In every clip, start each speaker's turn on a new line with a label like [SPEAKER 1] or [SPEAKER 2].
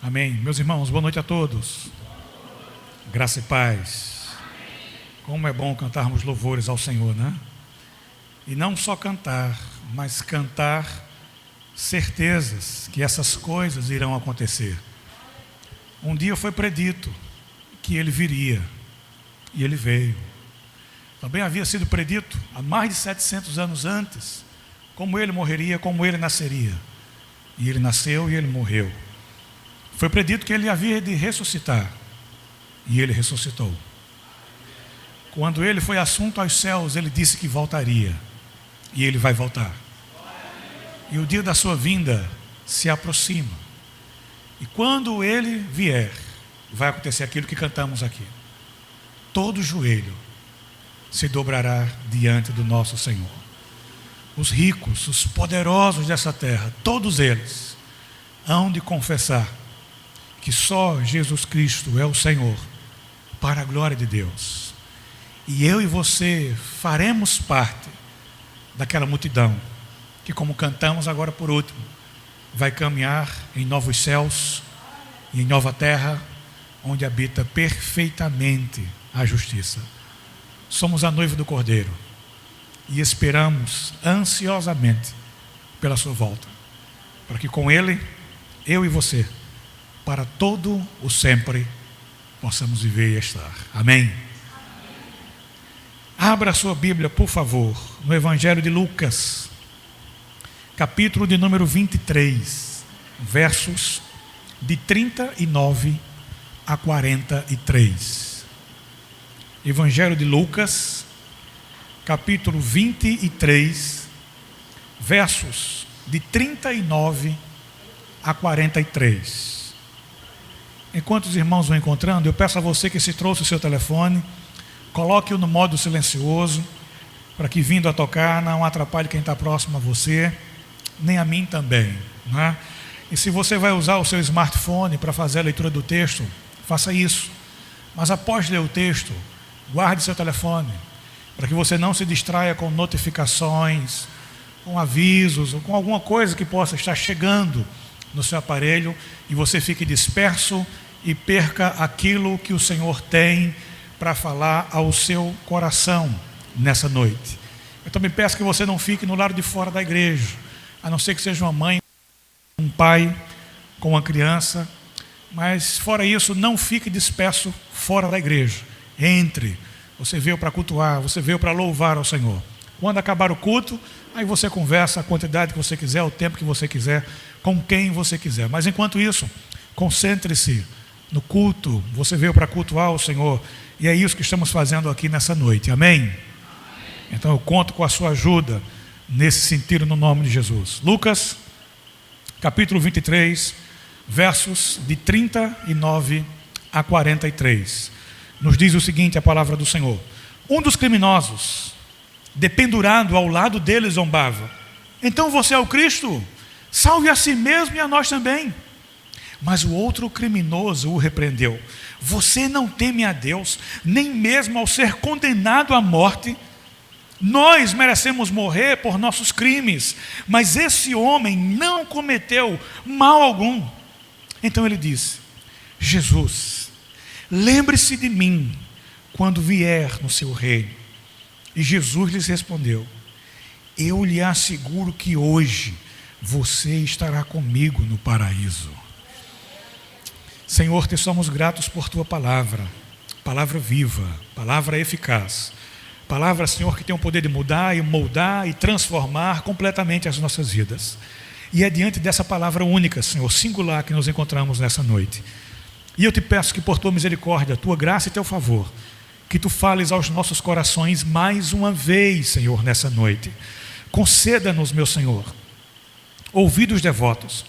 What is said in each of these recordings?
[SPEAKER 1] Amém. Meus irmãos, boa noite a todos. Graça e paz. Como é bom cantarmos louvores ao Senhor, né? E não só cantar, mas cantar certezas que essas coisas irão acontecer. Um dia foi predito que ele viria, e ele veio. Também havia sido predito há mais de 700 anos antes, como ele morreria, como ele nasceria. E ele nasceu e ele morreu. Foi predito que ele havia de ressuscitar, e ele ressuscitou. Quando ele foi assunto aos céus, ele disse que voltaria, e ele vai voltar. E o dia da sua vinda se aproxima. E quando ele vier, vai acontecer aquilo que cantamos aqui. Todo joelho se dobrará diante do nosso Senhor. Os ricos, os poderosos dessa terra, todos eles hão de confessar que só Jesus Cristo é o Senhor, para a glória de Deus. E eu e você faremos parte daquela multidão que, como cantamos agora por último, vai caminhar em novos céus e em nova terra, onde habita perfeitamente a justiça. Somos a noiva do Cordeiro e esperamos ansiosamente pela sua volta, para que com Ele, eu e você, para todo o sempre, possamos viver e estar. Amém? Abra a sua Bíblia, por favor, no Evangelho de Lucas, capítulo de número 23, versos de 39 a 43. Evangelho de Lucas, capítulo 23, versos de 39 a 43. Enquanto os irmãos vão encontrando, eu peço a você que se trouxe o seu telefone, coloque-o no modo silencioso, para que vindo a tocar não atrapalhe quem está próximo a você, nem a mim também, né? E se você vai usar o seu smartphone para fazer a leitura do texto, faça isso. Mas após ler o texto, guarde seu telefone, para que você não se distraia com notificações, com avisos, ou com alguma coisa que possa estar chegando no seu aparelho, e você fique disperso e perca aquilo que o Senhor tem para falar ao seu coração nessa noite. Eu também peço que você não fique no lado de fora da igreja, a não ser que seja uma mãe, um pai com uma criança, mas fora isso, não fique disperso fora da igreja. Entre, você veio para cultuar, você veio para louvar ao Senhor. Quando acabar o culto, aí você conversa a quantidade que você quiser, o tempo que você quiser, com quem você quiser. Mas enquanto isso, concentre-se no culto. Você veio para cultuar o Senhor, e é isso que estamos fazendo aqui nessa noite. Amém? Então eu conto com a sua ajuda nesse sentido, no nome de Jesus. Lucas, capítulo 23, versos de 39 a 43. Nos diz o seguinte, a palavra do Senhor: um dos criminosos, dependurado ao lado dele, zombava: então você é o Cristo? Salve a si mesmo e a nós também. Mas o outro criminoso o repreendeu: você não teme a Deus, nem mesmo ao ser condenado à morte? Nós merecemos morrer por nossos crimes, mas esse homem não cometeu mal algum. Então ele disse: Jesus, lembre-se de mim quando vier no seu reino. E Jesus lhes respondeu: eu lhe asseguro que hoje você estará comigo no paraíso. Senhor, te somos gratos por tua palavra, palavra viva, palavra eficaz, palavra, Senhor, que tem o poder de mudar e moldar e transformar completamente as nossas vidas. E é diante dessa palavra única, Senhor, singular, que nos encontramos nessa noite. E eu te peço que por tua misericórdia, tua graça e teu favor, que tu fales aos nossos corações mais uma vez, Senhor, nessa noite. Conceda-nos, meu Senhor, ouvidos devotos,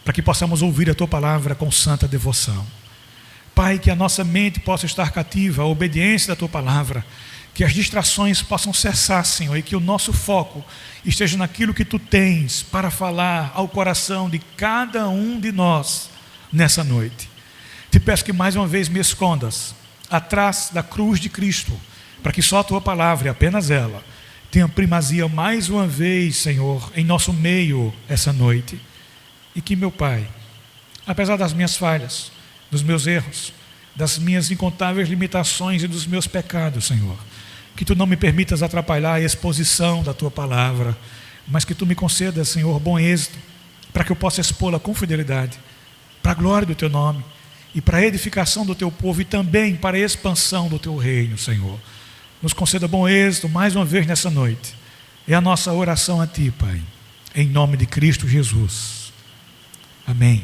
[SPEAKER 1] para que possamos ouvir a tua palavra com santa devoção. Pai, que a nossa mente possa estar cativa à obediência da tua palavra, que as distrações possam cessar, Senhor, e que o nosso foco esteja naquilo que tu tens para falar ao coração de cada um de nós nessa noite. Te peço que mais uma vez me escondas atrás da cruz de Cristo, para que só a tua palavra, e apenas ela, tenha primazia mais uma vez, Senhor, em nosso meio essa noite. E que, meu Pai, apesar das minhas falhas, dos meus erros, das minhas incontáveis limitações e dos meus pecados, Senhor. Que Tu não me permitas atrapalhar a exposição da Tua palavra, mas que Tu me concedas, Senhor, bom êxito, para que eu possa expô-la com fidelidade, para a glória do Teu nome e para a edificação do Teu povo e também para a expansão do Teu reino, Senhor. Nos conceda bom êxito mais uma vez nessa noite. É a nossa oração a Ti, Pai, em nome de Cristo Jesus. Amém.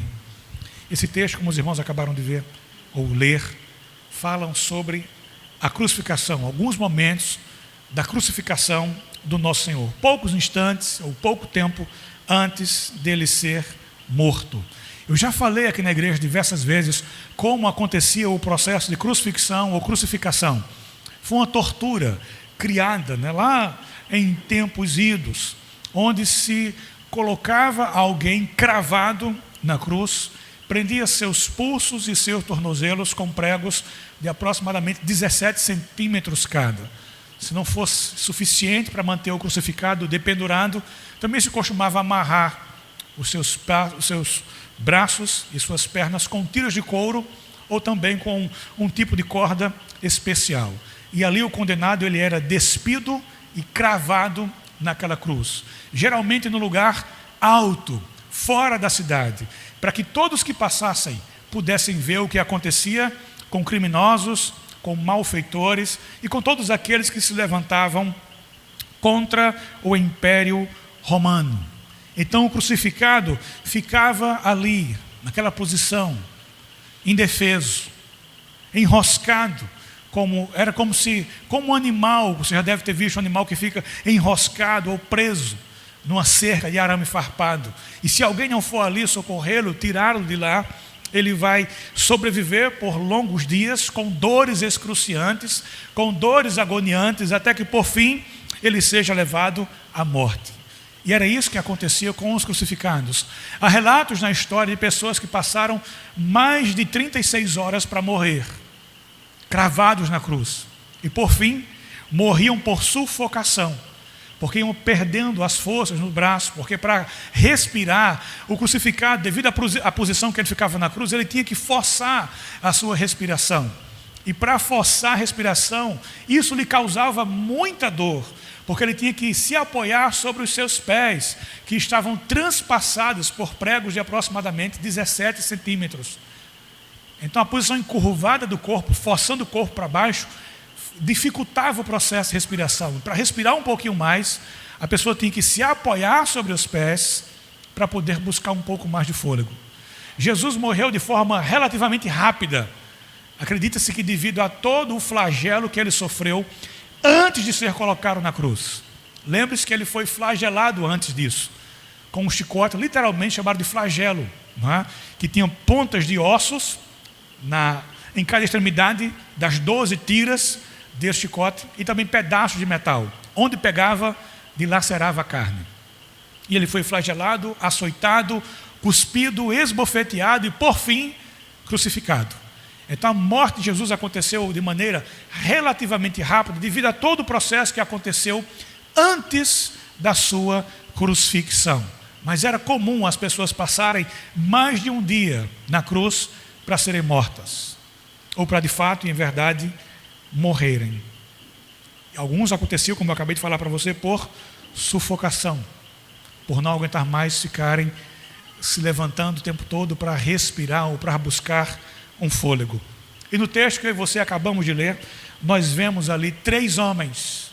[SPEAKER 1] Esse texto, como os irmãos acabaram de ver ou ler, falam sobre a crucificação, alguns momentos da crucificação do nosso Senhor, poucos instantes ou pouco tempo antes dele ser morto. Eu já falei aqui na igreja diversas vezes como acontecia o processo de crucifixão ou crucificação. Foi uma tortura criada, lá em tempos idos, onde se colocava alguém cravado na cruz, prendia seus pulsos e seus tornozelos com pregos de aproximadamente 17 centímetros cada. Se não fosse suficiente para manter o crucificado dependurado, também se costumava amarrar os seus braços e suas pernas com tiras de couro ou também com um tipo de corda especial. E ali o condenado ele era despido e cravado naquela cruz, geralmente no lugar alto, fora da cidade, para que todos que passassem pudessem ver o que acontecia com criminosos, com malfeitores e com todos aqueles que se levantavam contra o Império Romano. Então o crucificado ficava ali, naquela posição, indefeso, enroscado, como um animal, você já deve ter visto um animal que fica enroscado ou preso numa cerca de arame farpado. E se alguém não for ali socorrê-lo, tirá-lo de lá, ele vai sobreviver por longos dias, com dores excruciantes, com dores agoniantes, até que por fim ele seja levado à morte. E era isso que acontecia com os crucificados. Há relatos na história de pessoas que passaram mais de 36 horas para morrer, cravados na cruz. E por fim, morriam por sufocação, porque iam perdendo as forças no braço, porque para respirar, o crucificado, devido à posição que ele ficava na cruz, ele tinha que forçar a sua respiração. E para forçar a respiração, isso lhe causava muita dor, porque ele tinha que se apoiar sobre os seus pés, que estavam transpassados por pregos de aproximadamente 17 centímetros. Então a posição encurvada do corpo, forçando o corpo para baixo, dificultava o processo de respiração. Para respirar um pouquinho mais, a pessoa tinha que se apoiar sobre os pés para poder buscar um pouco mais de fôlego. Jesus morreu de forma relativamente rápida. Acredita-se que devido a todo o flagelo que ele sofreu antes de ser colocado na cruz. Lembre-se que ele foi flagelado antes disso, com um chicote, literalmente chamado de flagelo, que tinha pontas de ossos em cada extremidade das 12 tiras desse chicote e também pedaços de metal. Onde pegava, dilacerava a carne. E ele foi flagelado, açoitado, cuspido, esbofeteado e, por fim, crucificado. Então a morte de Jesus aconteceu de maneira relativamente rápida, devido a todo o processo que aconteceu antes da sua crucifixão. Mas era comum as pessoas passarem mais de um dia na cruz para serem mortas, ou para de fato, em verdade, morrerem. Alguns aconteciam, como eu acabei de falar para você, por sufocação, por não aguentar mais ficarem se levantando o tempo todo para respirar ou para buscar um fôlego. E no texto que eu e você acabamos de ler, nós vemos ali 3 homens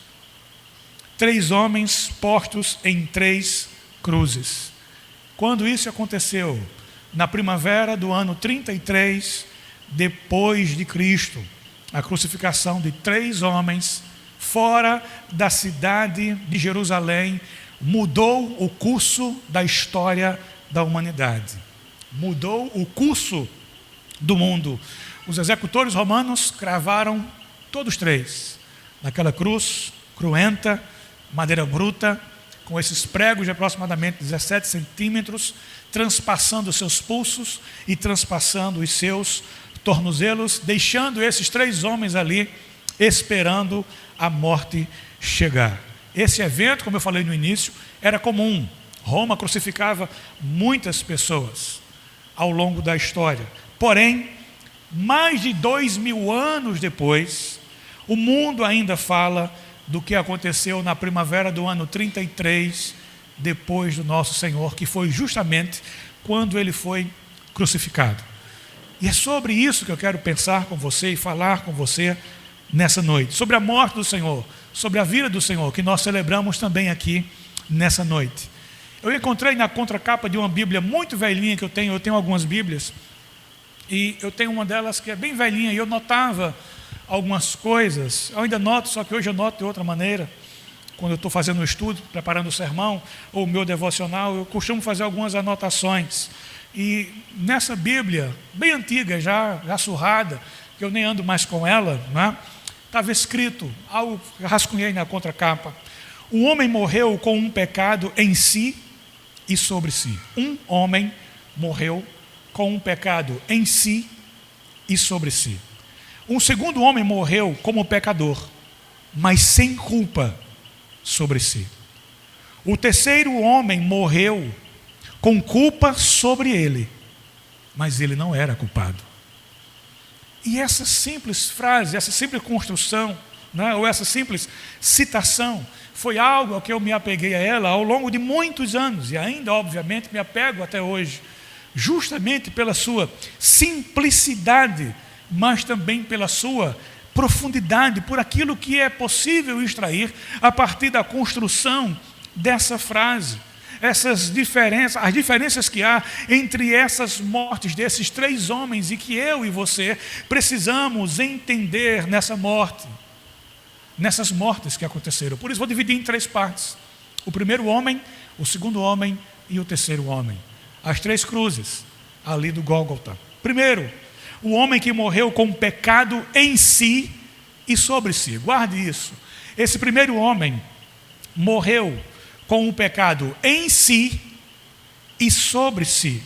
[SPEAKER 1] postos em 3 cruzes. Quando isso aconteceu? Na primavera do ano 33 depois de Cristo, a crucificação de 3 homens fora da cidade de Jerusalém mudou o curso da história da humanidade, mudou o curso do mundo. Os executores romanos cravaram todos 3 naquela cruz cruenta, madeira bruta, com esses pregos de aproximadamente 17 centímetros, transpassando os seus pulsos e transpassando os seus tornozelos, deixando esses 3 homens ali esperando a morte chegar. Esse evento, como eu falei no início, era comum. Roma crucificava muitas pessoas. ao longo da história. Porém, mais de 2000 anos depois, o mundo ainda fala do que aconteceu na primavera do ano 33, depois do nosso Senhor, que foi justamente quando ele foi crucificado. E é sobre isso que eu quero pensar com você e falar com você nessa noite, sobre a morte do Senhor, sobre a vida do Senhor, que nós celebramos também aqui nessa noite. Eu encontrei na contracapa de uma Bíblia muito velhinha que eu tenho algumas Bíblias, e eu tenho uma delas que é bem velhinha, e eu notava algumas coisas, eu ainda noto, só que hoje eu noto de outra maneira. Quando eu estou fazendo um estudo, preparando o sermão, ou o meu devocional, eu costumo fazer algumas anotações. E nessa Bíblia, bem antiga, já surrada, que eu nem ando mais com ela, né? Estava escrito, algo que eu rascunhei na contracapa: o homem morreu com um pecado em si e sobre si. Um homem morreu com um pecado em si e sobre si. Um segundo homem morreu como pecador, mas sem culpa sobre si. O terceiro homem morreu com culpa sobre ele, mas ele não era culpado. E essa simples frase, essa simples construção, né, ou essa simples citação, foi algo ao que eu me apeguei a ela ao longo de muitos anos, e ainda, obviamente, me apego até hoje, justamente pela sua simplicidade, mas também pela sua profundidade, por aquilo que é possível extrair a partir da construção dessa frase. Essas diferenças, as diferenças que há entre essas mortes desses três homens, e que eu e você precisamos entender nessa morte, nessas mortes que aconteceram. Por isso vou dividir em três partes: o primeiro homem, o segundo homem e o terceiro homem. As três cruzes ali do Gólgota. Primeiro, o homem que morreu com pecado em si e sobre si. Guarde isso. Esse primeiro homem morreu com o pecado em si e sobre si.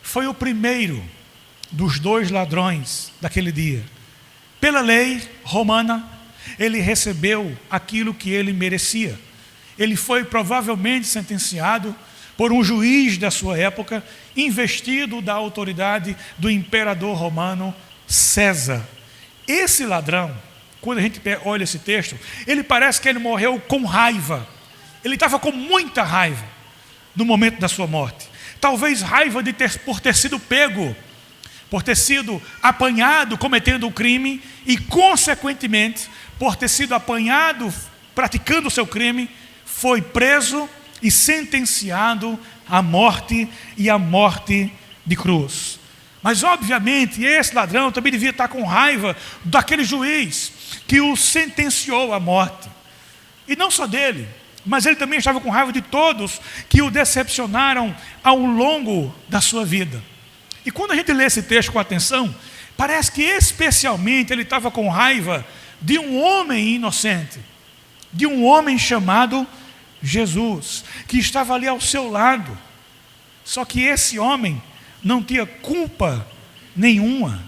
[SPEAKER 1] Foi o primeiro dos dois ladrões daquele dia. Pela lei romana, ele recebeu aquilo que ele merecia. Ele foi provavelmente sentenciado por um juiz da sua época, investido da autoridade do imperador romano César. Esse ladrão, quando a gente olha esse texto, ele parece que ele morreu com raiva. Ele estava com muita raiva no momento da sua morte. Talvez raiva por ter sido pego, por ter sido apanhado cometendo o crime e, consequentemente, por ter sido apanhado praticando o seu crime, foi preso e sentenciado à morte, e à morte de cruz. Mas, obviamente, esse ladrão também devia estar com raiva daquele juiz que o sentenciou à morte. E não só dele, mas ele também estava com raiva de todos que o decepcionaram ao longo da sua vida. E quando a gente lê esse texto com atenção, parece que especialmente ele estava com raiva de um homem inocente, de um homem chamado Jesus, que estava ali ao seu lado. Só que esse homem não tinha culpa nenhuma.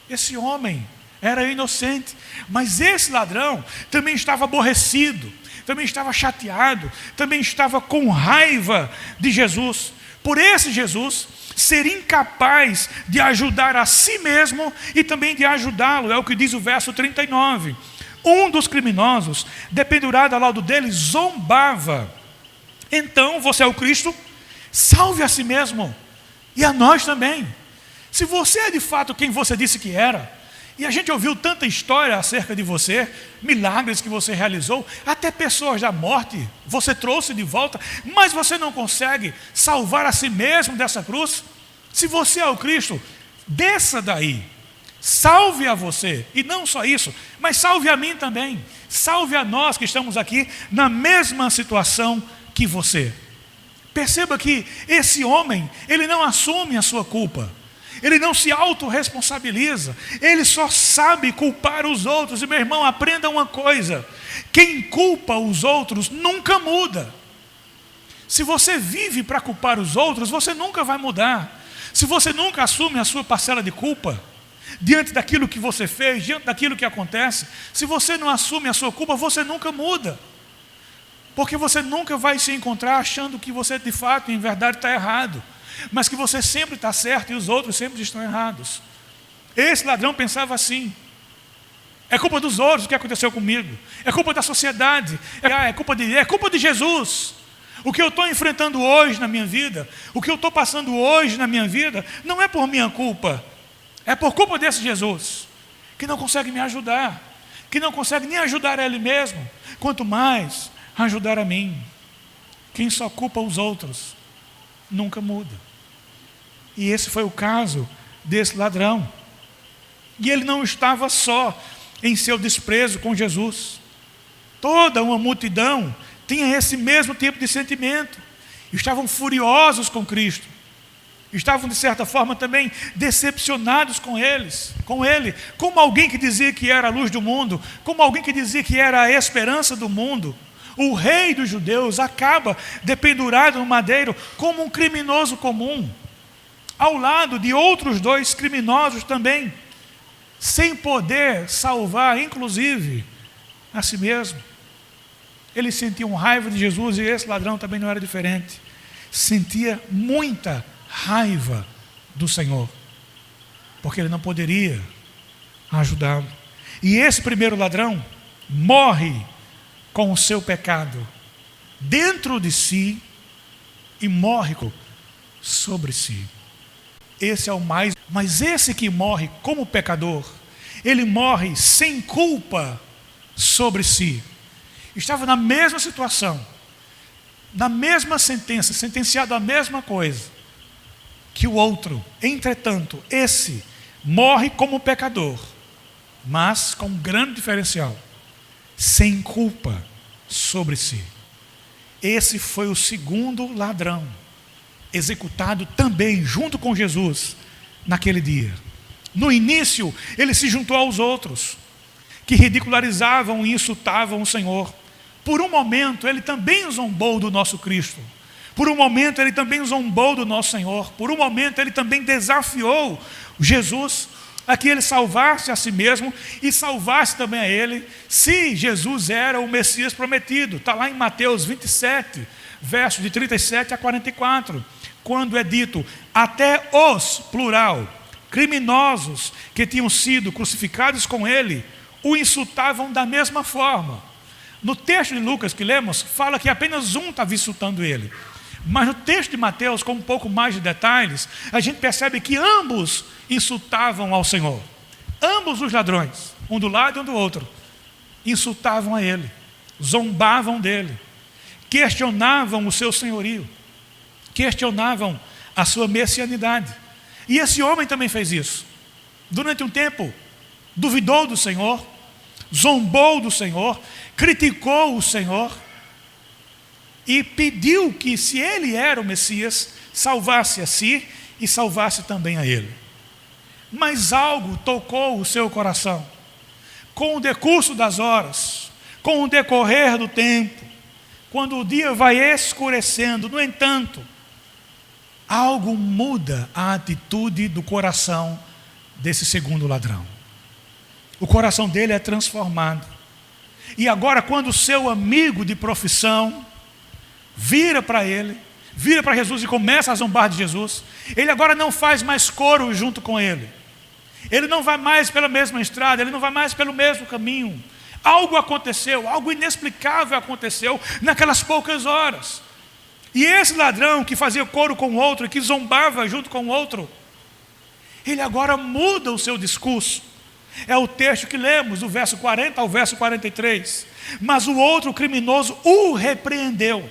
[SPEAKER 1] Esse homem era inocente, mas esse ladrão também estava aborrecido, também estava chateado, também estava com raiva de Jesus, por esse Jesus ser incapaz de ajudar a si mesmo e também de ajudá-lo. É o que diz o verso 39. Um dos criminosos, dependurado ao lado dele, zombava: então você é o Cristo? Salve a si mesmo e a nós também. Se você é de fato quem você disse que era, e a gente ouviu tanta história acerca de você, milagres que você realizou, até pessoas da morte você trouxe de volta, mas você não consegue salvar a si mesmo dessa cruz. Se você é o Cristo, desça daí, salve a você, e não só isso, mas salve a mim também, salve a nós que estamos aqui na mesma situação que você. Perceba que esse homem, ele não assume a sua culpa, ele não se autorresponsabiliza, ele só sabe culpar os outros. E, meu irmão, aprenda uma coisa: quem culpa os outros nunca muda. Se você vive para culpar os outros, você nunca vai mudar. Se você nunca assume a sua parcela de culpa diante daquilo que você fez, diante daquilo que acontece, se você não assume a sua culpa, você nunca muda. Porque você nunca vai se encontrar achando que você de fato, em verdade, está errado. mas que você sempre está certo e os outros sempre estão errados. Esse ladrão pensava assim: é culpa dos outros o que aconteceu comigo, é culpa da sociedade, é culpa de Jesus. O que eu estou enfrentando hoje na minha vida, o que eu estou passando hoje na minha vida, não é por minha culpa, é por culpa desse Jesus, que não consegue me ajudar, que não consegue nem ajudar a ele mesmo, quanto mais ajudar a mim. Quem só culpa os outros nunca muda. E esse foi o caso desse ladrão. E ele não estava só em seu desprezo com Jesus. Toda uma multidão tinha esse mesmo tipo de sentimento. Estavam furiosos com Cristo. Estavam, de certa forma, também decepcionados com ele, como alguém que dizia que era a luz do mundo, como alguém que dizia que era a esperança do mundo. O rei dos judeus acaba dependurado no madeiro como um criminoso comum, ao lado de outros dois criminosos também, sem poder salvar, inclusive, a si mesmo. Eles sentiam raiva de Jesus, e esse ladrão também não era diferente. Sentia muita raiva do Senhor, porque ele não poderia ajudá-lo. E esse primeiro ladrão morre com o seu pecado dentro de si e morre sobre si. Esse é o mais. Mas esse que morre como pecador, ele morre sem culpa sobre si. Estava na mesma situação, na mesma sentença, sentenciado a mesma coisa que o outro. Entretanto, esse morre como pecador, mas com um grande diferencial: sem culpa sobre si. Esse foi o segundo ladrão, executado também junto com Jesus naquele dia. No início, ele se juntou aos outros, que ridicularizavam e insultavam o Senhor. Por um momento, ele também zombou do nosso Cristo. Por um momento, ele também zombou do nosso Senhor. Por um momento, ele também desafiou Jesus a que ele salvasse a si mesmo e salvasse também a ele, se Jesus era o Messias prometido. Está lá em Mateus 27, versos de 37 a 44, quando é dito: até os, plural, criminosos que tinham sido crucificados com ele, o insultavam da mesma forma. No texto de Lucas que lemos, fala que apenas um estava insultando ele. Mas no texto de Mateus, com um pouco mais de detalhes, a gente percebe que ambos insultavam ao Senhor. Ambos os ladrões, um do lado e um do outro, insultavam a ele, zombavam dele, questionavam o seu senhorio, questionavam a sua messianidade. E esse homem também fez isso. Durante um tempo, duvidou do Senhor, zombou do Senhor, criticou o Senhor e pediu que, se ele era o Messias, salvasse a si e salvasse também a ele. Mas algo tocou o seu coração. Com o decurso das horas, com o decorrer do tempo, quando o dia vai escurecendo, no entanto, algo muda a atitude do coração desse segundo ladrão. O coração dele é transformado. E agora, quando o seu amigo de profissão vira para ele, vira para Jesus e começa a zombar de Jesus, ele agora não faz mais coro junto com ele. Ele não vai mais pela mesma estrada, ele não vai mais pelo mesmo caminho. Algo aconteceu, algo inexplicável aconteceu naquelas poucas horas. E esse ladrão que fazia coro com o outro, que zombava junto com o outro, ele agora muda o seu discurso. É o texto que lemos, do verso 40 ao verso 43. Mas o outro criminoso o repreendeu.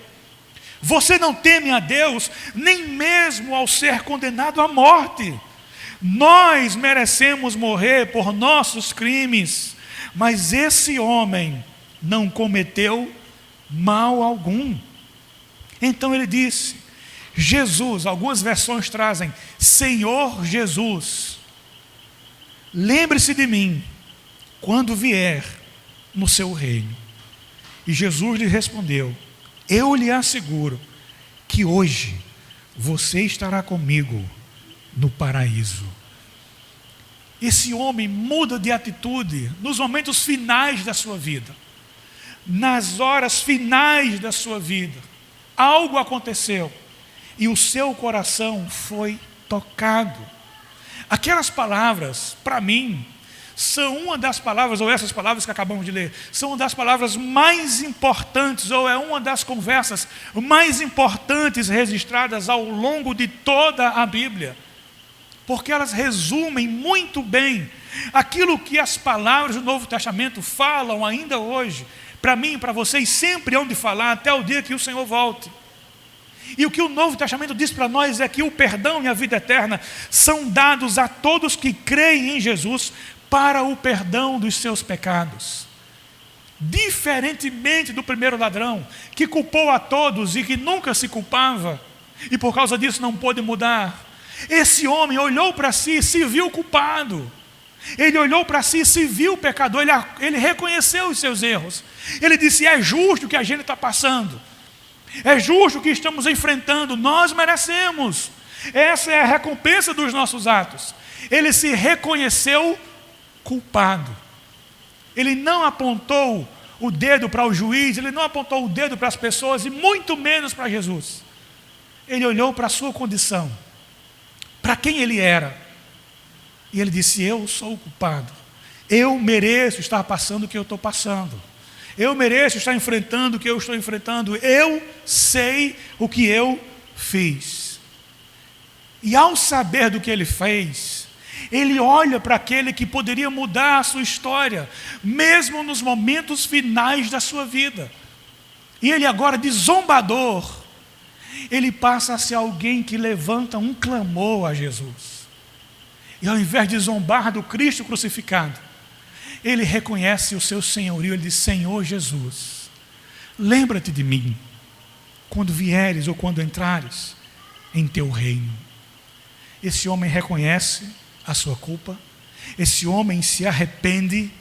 [SPEAKER 1] Você não teme a Deus, nem mesmo ao ser condenado à morte. Nós merecemos morrer por nossos crimes, mas esse homem não cometeu mal algum. Então ele disse: Jesus, algumas versões trazem Senhor Jesus, lembre-se de mim quando vier no seu reino. E Jesus lhe respondeu: eu lhe asseguro que hoje você estará comigo no paraíso. Esse homem muda de atitude nos momentos finais da sua vida. Nas horas finais da sua vida, algo aconteceu. e o seu coração foi tocado. Aquelas palavras, para mim, são uma das palavras, ou essas palavras que acabamos de ler, são uma das palavras mais importantes, ou é uma das conversas mais importantes registradas ao longo de toda a Bíblia, porque elas resumem muito bem aquilo que as palavras do Novo Testamento falam ainda hoje, para mim e para vocês, sempre hão de falar até o dia que o Senhor volte. E o que o Novo Testamento diz para nós é que o perdão e a vida eterna são dados a todos que creem em Jesus para o perdão dos seus pecados. Diferentemente do primeiro ladrão, que culpou a todos e que nunca se culpava, e por causa disso não pôde mudar, esse homem olhou para si e se viu culpado. Ele olhou para si e se viu pecador, ele reconheceu os seus erros. Ele disse: é justo o que a gente está passando, é justo o que estamos enfrentando, nós merecemos, essa é a recompensa dos nossos atos. Ele se reconheceu culpado. Ele não apontou o dedo para o juiz, ele não apontou o dedo para as pessoas e muito menos para Jesus. Ele olhou para a sua condição, para quem ele era, e ele disse: eu sou o culpado, eu mereço estar passando o que eu estou passando, eu mereço estar enfrentando o que eu estou enfrentando, eu sei o que eu fiz. E ao saber do que ele fez, ele olha para aquele que poderia mudar a sua história, mesmo nos momentos finais da sua vida. E ele agora, de zombador, ele passa a ser alguém que levanta um clamor a Jesus. E ao invés de zombar do Cristo crucificado, ele reconhece o seu senhorio. Ele diz: Senhor Jesus, lembra-te de mim quando vieres ou quando entrares em teu reino. Esse homem reconhece a sua culpa, esse homem se arrepende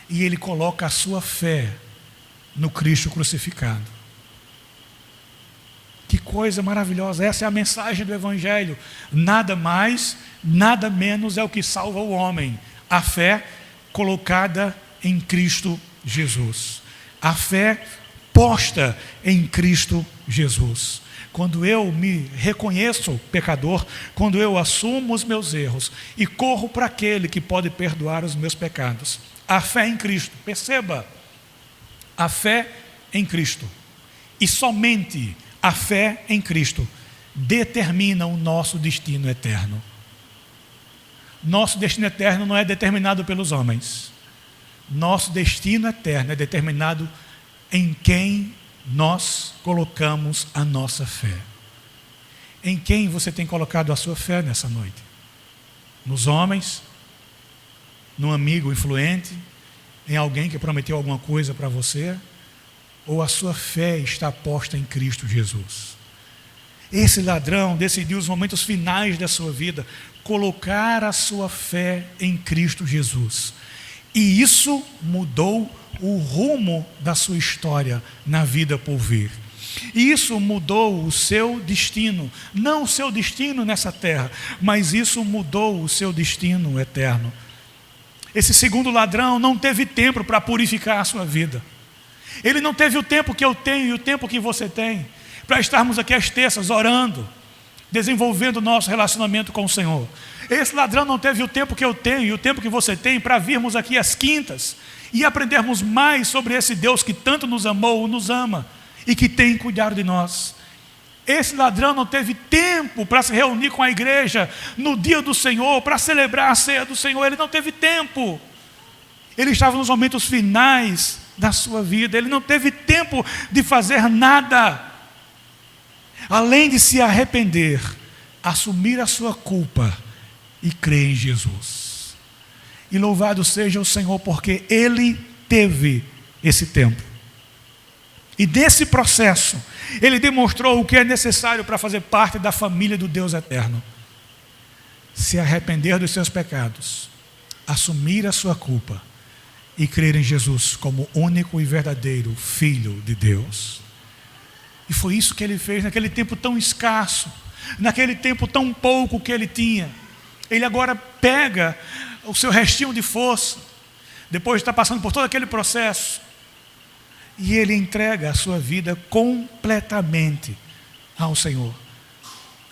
[SPEAKER 1] e ele coloca a sua fé no Cristo crucificado. Que coisa maravilhosa, essa é a mensagem do Evangelho. Nada mais, nada menos é o que salva o homem: a fé colocada em Cristo Jesus, a fé posta em Cristo Jesus. Quando eu me reconheço pecador, quando eu assumo os meus erros e corro para aquele que pode perdoar os meus pecados, a fé em Cristo, perceba, a fé em Cristo, e somente a fé em Cristo determina o nosso destino eterno. Nosso destino eterno não é determinado pelos homens. Nosso destino eterno é determinado em quem nós colocamos a nossa fé. Em quem você tem colocado a sua fé nessa noite? Nos homens? Num amigo influente? Em alguém que prometeu alguma coisa para você? Ou a sua fé está posta em Cristo Jesus? Esse ladrão decidiu, nos momentos finais da sua vida, colocar a sua fé em Cristo Jesus. E isso mudou o rumo da sua história na vida por vir. Isso mudou o seu destino, não o seu destino nessa terra, mas isso mudou o seu destino eterno. Esse segundo ladrão não teve tempo para purificar a sua vida. Ele não teve o tempo que eu tenho e o tempo que você tem para estarmos aqui às terças orando, desenvolvendo o nosso relacionamento com o Senhor. Esse ladrão não teve o tempo que eu tenho e o tempo que você tem para virmos aqui às quintas e aprendermos mais sobre esse Deus que tanto nos amou, nos ama e que tem cuidado de nós. Esse ladrão não teve tempo para se reunir com a igreja no dia do Senhor, para celebrar a ceia do Senhor. Ele não teve tempo. Ele estava nos momentos finais da sua vida. Ele não teve tempo de fazer nada, além de se arrepender, assumir a sua culpa e crer em Jesus. E louvado seja o Senhor, porque Ele teve esse tempo. E desse processo, Ele demonstrou o que é necessário para fazer parte da família do Deus eterno: se arrepender dos seus pecados, assumir a sua culpa e crer em Jesus como único e verdadeiro Filho de Deus. E foi isso que Ele fez naquele tempo tão escasso, naquele tempo tão pouco que Ele tinha. Ele agora pega o seu restinho de força, depois de estar passando por todo aquele processo, e Ele entrega a sua vida completamente ao Senhor.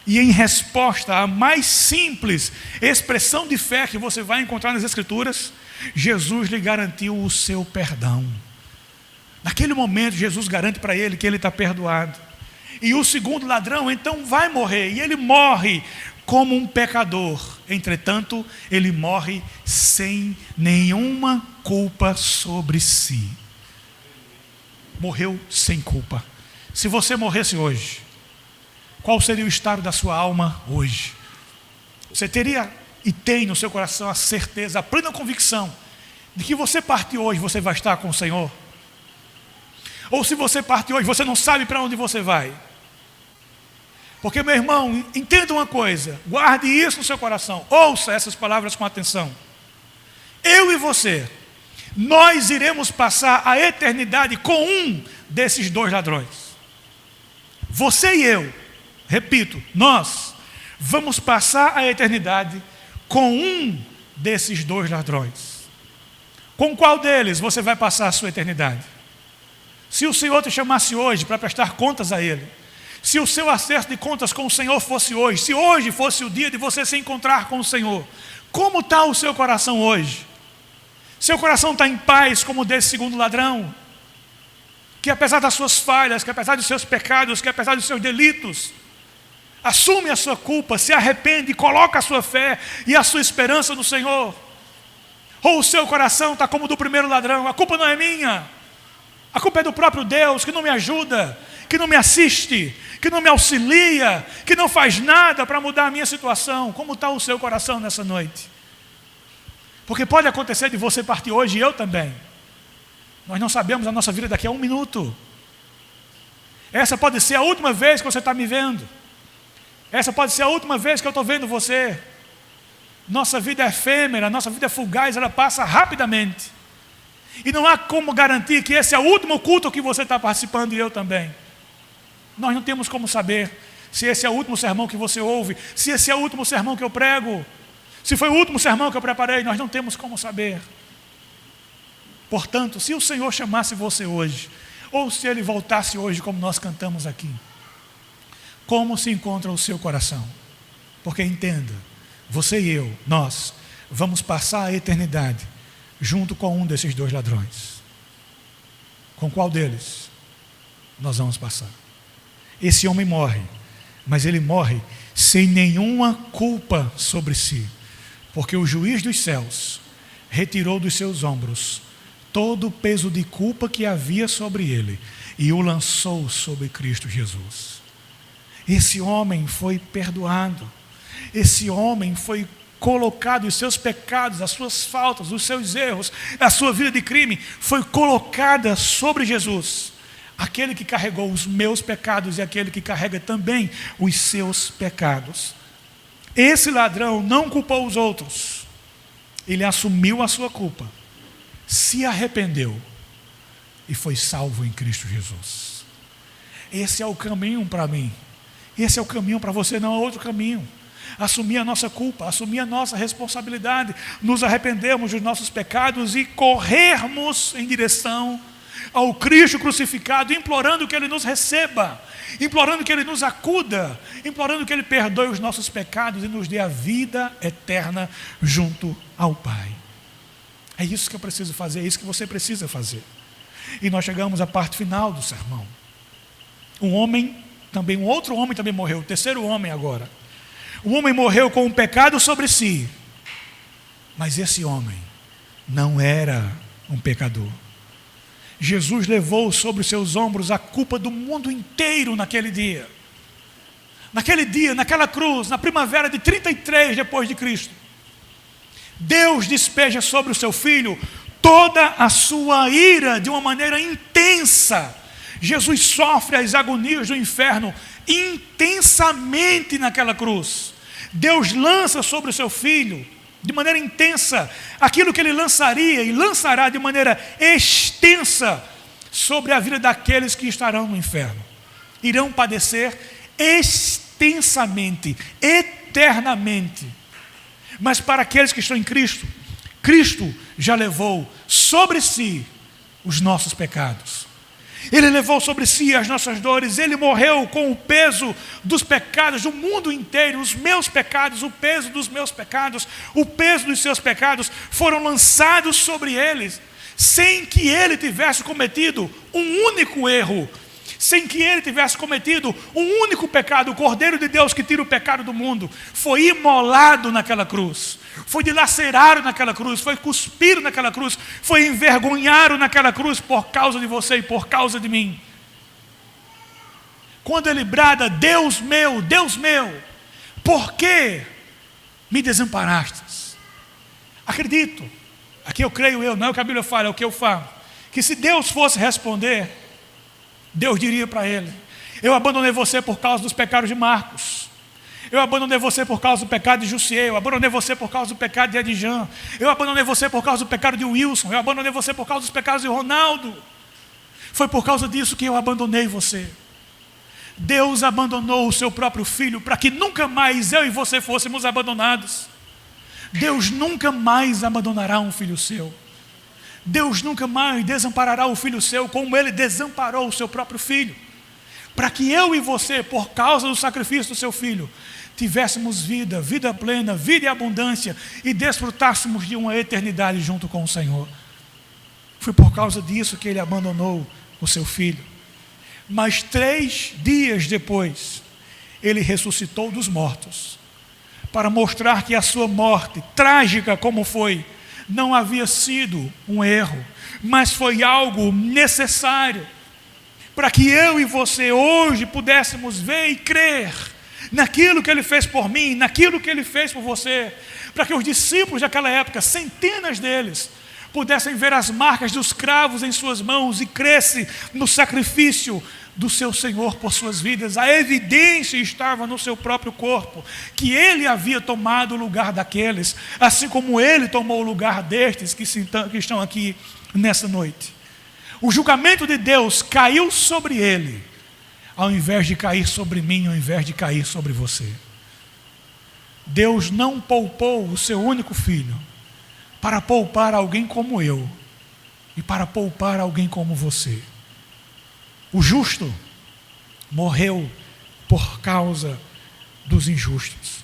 [SPEAKER 1] E em resposta à mais simples expressão de fé que você vai encontrar nas Escrituras, Jesus lhe garantiu o seu perdão. Naquele momento, Jesus garante para ele que ele está perdoado. E o segundo ladrão, então, vai morrer. E ele morre como um pecador. Entretanto, ele morre sem nenhuma culpa sobre si. Morreu sem culpa. Se você morresse hoje, qual seria o estado da sua alma hoje? Você teria e tem no seu coração a certeza, a plena convicção de que você parte hoje, você vai estar com o Senhor? Ou se você parte hoje, você não sabe para onde você vai? Porque, meu irmão, entenda uma coisa, guarde isso no seu coração, ouça essas palavras com atenção. Eu e você, nós iremos passar a eternidade com um desses dois ladrões. Você e eu, repito, nós vamos passar a eternidade com um desses dois ladrões. Com qual deles você vai passar a sua eternidade? Se o Senhor te chamasse hoje para prestar contas a Ele, se o seu acerto de contas com o Senhor fosse hoje, se hoje fosse o dia de você se encontrar com o Senhor, como está o seu coração hoje? Seu coração está em paz como o desse segundo ladrão, que apesar das suas falhas, que apesar dos seus pecados, que apesar dos seus delitos, assume a sua culpa, se arrepende, coloca a sua fé e a sua esperança no Senhor? Ou o seu coração está como o do primeiro ladrão? A culpa não é minha, a culpa é do próprio Deus, que não me ajuda, que não me assiste, que não me auxilia, que não faz nada para mudar a minha situação. Como está o seu coração nessa noite? Porque pode acontecer de você partir hoje, e eu também. Nós não sabemos a nossa vida daqui a 1 minuto. Essa pode ser a última vez que você está me vendo. Essa pode ser a última vez que eu estou vendo você. Nossa vida é efêmera, nossa vida é fugaz, ela passa rapidamente. E não há como garantir que esse é o último culto que você está participando e eu também. Nós não temos como saber se esse é o último sermão que você ouve, se esse é o último sermão que eu prego, se foi o último sermão que eu preparei, nós não temos como saber. Portanto, se o Senhor chamasse você hoje, ou se Ele voltasse hoje, como nós cantamos aqui, como se encontra o seu coração? Porque entenda, você e eu, nós, vamos passar a eternidade junto com um desses dois ladrões. Com qual deles nós vamos passar? Esse homem morre, mas ele morre sem nenhuma culpa sobre si, porque o juiz dos céus retirou dos seus ombros todo o peso de culpa que havia sobre ele e o lançou sobre Cristo Jesus. Esse homem foi perdoado, esse homem foi colocado, os seus pecados, as suas faltas, os seus erros, a sua vida de crime foi colocada sobre Jesus, aquele que carregou os meus pecados e aquele que carrega também os seus pecados. Esse ladrão não culpou os outros, ele assumiu a sua culpa, se arrependeu e foi salvo em Cristo Jesus. Esse é o caminho para mim, esse é o caminho para você, não há outro caminho. Assumir a nossa culpa, assumir a nossa responsabilidade, nos arrependermos dos nossos pecados e corrermos em direção ao Cristo crucificado, implorando que Ele nos receba, implorando que Ele nos acuda, implorando que Ele perdoe os nossos pecados e nos dê a vida eterna junto ao Pai. É isso que eu preciso fazer, é isso que você precisa fazer. E nós chegamos à parte final do sermão. Um outro homem também morreu, o terceiro homem agora. O homem morreu com um pecado sobre si, mas esse homem não era um pecador. Jesus levou sobre os seus ombros a culpa do mundo inteiro naquele dia. Naquele dia, naquela cruz, na primavera de 33 depois de Cristo, Deus despeja sobre o seu Filho toda a sua ira de uma maneira intensa. Jesus sofre as agonias do inferno intensamente naquela cruz. Deus lança sobre o seu Filho, de maneira intensa, aquilo que Ele lançaria e lançará de maneira extensa sobre a vida daqueles que estarão no inferno. Irão padecer extensamente, eternamente. Mas para aqueles que estão em Cristo, Cristo já levou sobre si os nossos pecados. Ele levou sobre si as nossas dores, Ele morreu com o peso dos pecados do mundo inteiro, os meus pecados, o peso dos meus pecados, o peso dos seus pecados foram lançados sobre eles, sem que Ele tivesse cometido um único erro, sem que Ele tivesse cometido um único pecado. O Cordeiro de Deus que tira o pecado do mundo foi imolado naquela cruz, foi dilacerado naquela cruz, foi cuspido naquela cruz, foi envergonhado naquela cruz por causa de você e por causa de mim. Quando Ele brada: Deus meu, por que me desamparastes? Acredito, aqui eu creio, não é o que a Bíblia fala, é o que eu falo, que se Deus fosse responder, Deus diria para ele: eu abandonei você por causa dos pecados de Marcos, eu abandonei você por causa do pecado de Jussier, eu abandonei você por causa do pecado de Edjan, eu abandonei você por causa do pecado de Wilson, eu abandonei você por causa dos pecados de Ronaldo. Foi por causa disso que eu abandonei você. Deus abandonou o seu próprio filho para que nunca mais eu e você fôssemos abandonados. Deus nunca mais abandonará um filho seu. Deus nunca mais desamparará o filho seu como Ele desamparou o seu próprio filho, para que eu e você, por causa do sacrifício do seu filho, tivéssemos vida plena, vida e abundância, e desfrutássemos de uma eternidade junto com o Senhor. Foi por causa disso que Ele abandonou o seu filho. Mas 3 dias depois, Ele ressuscitou dos mortos, para mostrar que a sua morte, trágica como foi, não havia sido um erro, mas foi algo necessário, para que eu e você hoje pudéssemos ver e crer naquilo que Ele fez por mim, naquilo que Ele fez por você, para que os discípulos daquela época, centenas deles, pudessem ver as marcas dos cravos em suas mãos e crescem no sacrifício do seu Senhor por suas vidas. A evidência estava no seu próprio corpo, que Ele havia tomado o lugar daqueles, assim como Ele tomou o lugar destes que estão aqui nessa noite. O julgamento de Deus caiu sobre Ele, ao invés de cair sobre mim, ao invés de cair sobre você. Deus não poupou o seu único filho para poupar alguém como eu e para poupar alguém como você. O justo morreu por causa dos injustos.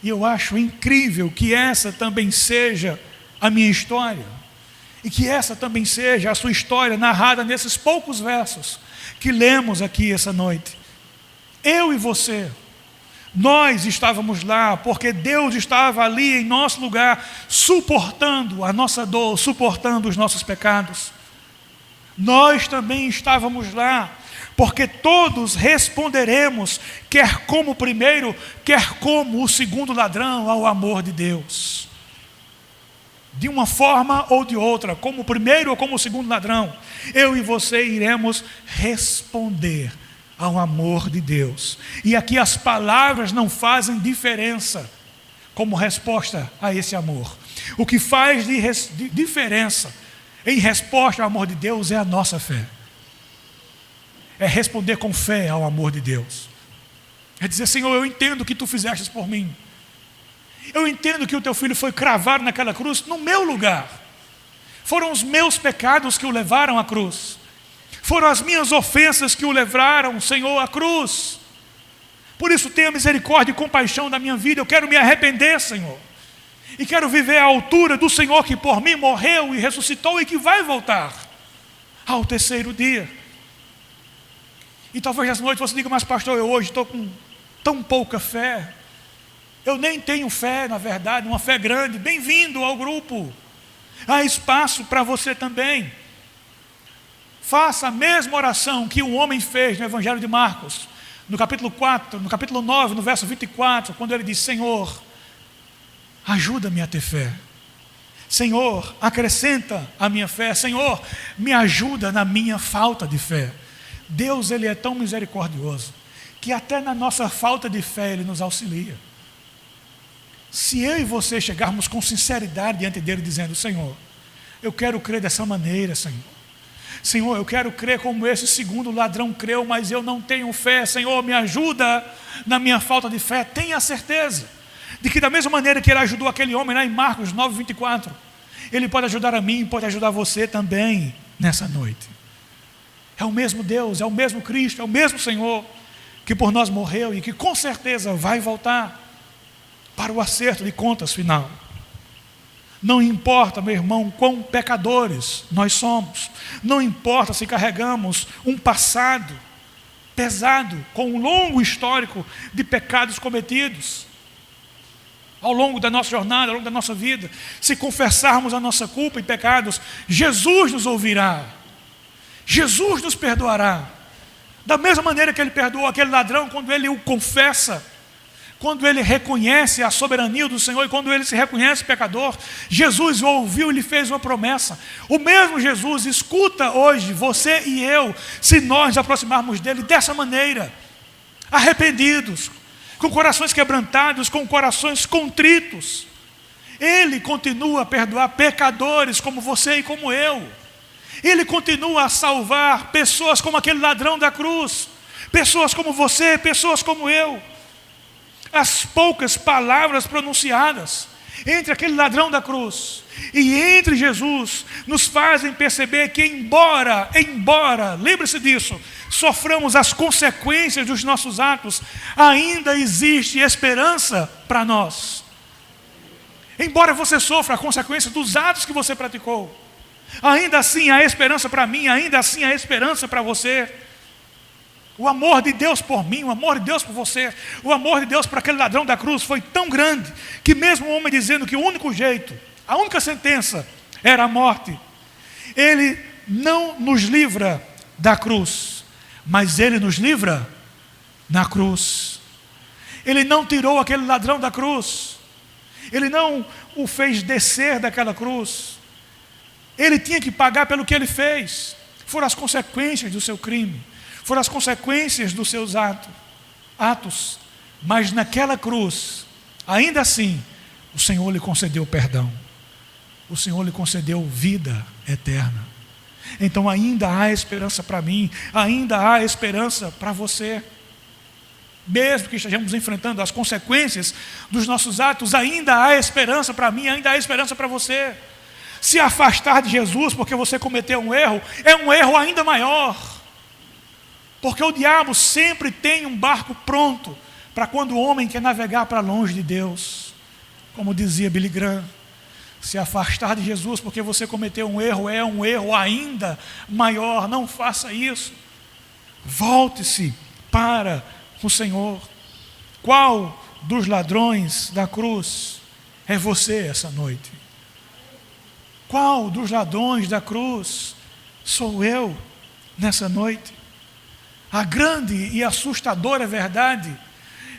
[SPEAKER 1] E eu acho incrível que essa também seja a minha história, e que essa também seja a sua história narrada nesses poucos versos que lemos aqui essa noite. Eu e você, nós estávamos lá porque Deus estava ali em nosso lugar, suportando a nossa dor, suportando os nossos pecados. Nós também estávamos lá porque todos responderemos, quer como o primeiro, quer como o segundo ladrão, ao amor de Deus. De uma forma ou de outra, como o primeiro ou como o segundo ladrão, eu e você iremos responder ao amor de Deus. E aqui as palavras não fazem diferença como resposta a esse amor. O que faz de diferença em resposta ao amor de Deus é a nossa fé. É responder com fé ao amor de Deus. É dizer: Senhor, eu entendo que Tu fizeste por mim. Eu entendo que o Teu Filho foi cravado naquela cruz no meu lugar. Foram os meus pecados que o levaram à cruz. Foram as minhas ofensas que o levaram, Senhor, à cruz. Por isso tenha misericórdia e compaixão da minha vida. Eu quero me arrepender, Senhor. E quero viver à altura do Senhor que por mim morreu e ressuscitou e que vai voltar ao terceiro dia. E talvez nessa noite você diga: mas pastor, eu hoje estou com tão pouca fé. Eu nem tenho fé, na verdade, uma fé grande. Bem-vindo ao grupo. Há espaço para você também. Faça a mesma oração que o homem fez no Evangelho de Marcos, no capítulo 4, no capítulo 9, no verso 24, quando ele diz: Senhor, ajuda-me a ter fé. Senhor, acrescenta a minha fé. Senhor, me ajuda na minha falta de fé. Deus, Ele é tão misericordioso que até na nossa falta de fé Ele nos auxilia. Se eu e você chegarmos com sinceridade diante dEle dizendo: Senhor, eu quero crer dessa maneira, Senhor. Senhor, eu quero crer como esse segundo ladrão creu, mas eu não tenho fé. Senhor, me ajuda na minha falta de fé. Tenha certeza de que da mesma maneira que Ele ajudou aquele homem lá em Marcos 9, 24, Ele pode ajudar a mim, pode ajudar você também nessa noite. É o mesmo Deus, é o mesmo Cristo, é o mesmo Senhor que por nós morreu e que com certeza vai voltar para o acerto de contas final. Não importa, meu irmão, quão pecadores nós somos. Não importa se carregamos um passado pesado, com um longo histórico de pecados cometidos. Ao longo da nossa jornada, ao longo da nossa vida, se confessarmos a nossa culpa e pecados, Jesus nos ouvirá. Jesus nos perdoará. Da mesma maneira que Ele perdoou aquele ladrão quando ele o confessa, quando ele reconhece a soberania do Senhor e quando ele se reconhece pecador, Jesus o ouviu e lhe fez uma promessa. O mesmo Jesus escuta hoje você e eu, se nós nos aproximarmos dele dessa maneira, arrependidos, com corações quebrantados, com corações contritos. Ele continua a perdoar pecadores como você e como eu. Ele continua a salvar pessoas como aquele ladrão da cruz, pessoas como você, pessoas como eu. As poucas palavras pronunciadas entre aquele ladrão da cruz e entre Jesus nos fazem perceber que embora, lembre-se disso, soframos as consequências dos nossos atos, ainda existe esperança para nós. Embora você sofra a consequência dos atos que você praticou, ainda assim há esperança para mim, ainda assim há esperança para você. O amor de Deus por mim, o amor de Deus por você, o amor de Deus por aquele ladrão da cruz foi tão grande, que mesmo o homem dizendo que o único jeito, a única sentença era a morte, Ele não nos livra da cruz, mas Ele nos livra na cruz. Ele não tirou aquele ladrão da cruz, Ele não o fez descer daquela cruz. Ele tinha que pagar pelo que ele fez. Foram as consequências do seu crime, foram as consequências dos seus atos. Mas naquela cruz, ainda assim, o Senhor lhe concedeu perdão. O Senhor lhe concedeu vida eterna. Então ainda há esperança para mim, ainda há esperança para você. Mesmo que estejamos enfrentando as consequências dos nossos atos, ainda há esperança para mim, ainda há esperança para você. Se afastar de Jesus porque você cometeu um erro, é um erro ainda maior. Porque o diabo sempre tem um barco pronto para quando o homem quer navegar para longe de Deus. Como dizia Billy Graham, se afastar de Jesus porque você cometeu um erro, é um erro ainda maior. Não faça isso. Volte-se para o Senhor. Qual dos ladrões da cruz é você essa noite? Qual dos ladrões da cruz sou eu nessa noite? A grande e assustadora verdade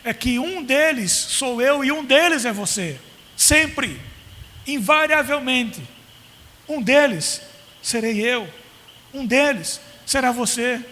[SPEAKER 1] é que um deles sou eu e um deles é você. Sempre, invariavelmente. Um deles serei eu, um deles será você.